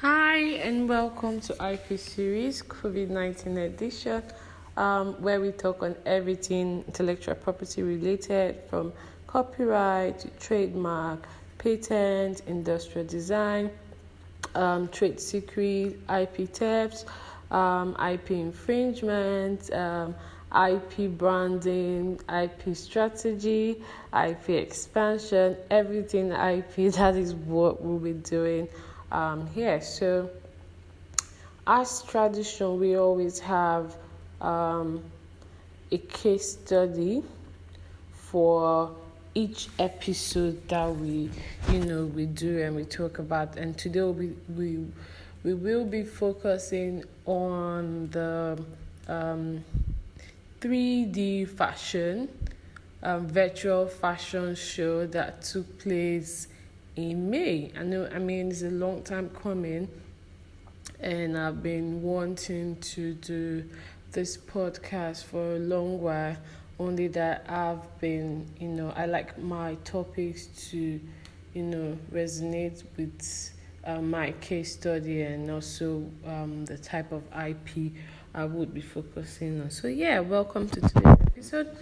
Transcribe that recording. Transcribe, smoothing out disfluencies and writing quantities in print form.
Hi, and welcome to IP series COVID-19 edition, where we talk on everything intellectual property related, from copyright to trademark, patent, industrial design, trade secret, IP theft, IP infringement, IP branding, IP strategy, IP expansion, everything IP. That is what we'll be doing here. So, as tradition, we always have a case study for each episode that we do and we talk about. And today we will be focusing on the 3D fashion virtual fashion show that took place in May. I mean it's a long time coming, and I've been wanting to do this podcast for a long while. Only that I've been, I like my topics to, resonate with my case study, and also the type of IP I would be focusing on. So, yeah, welcome to today's episode.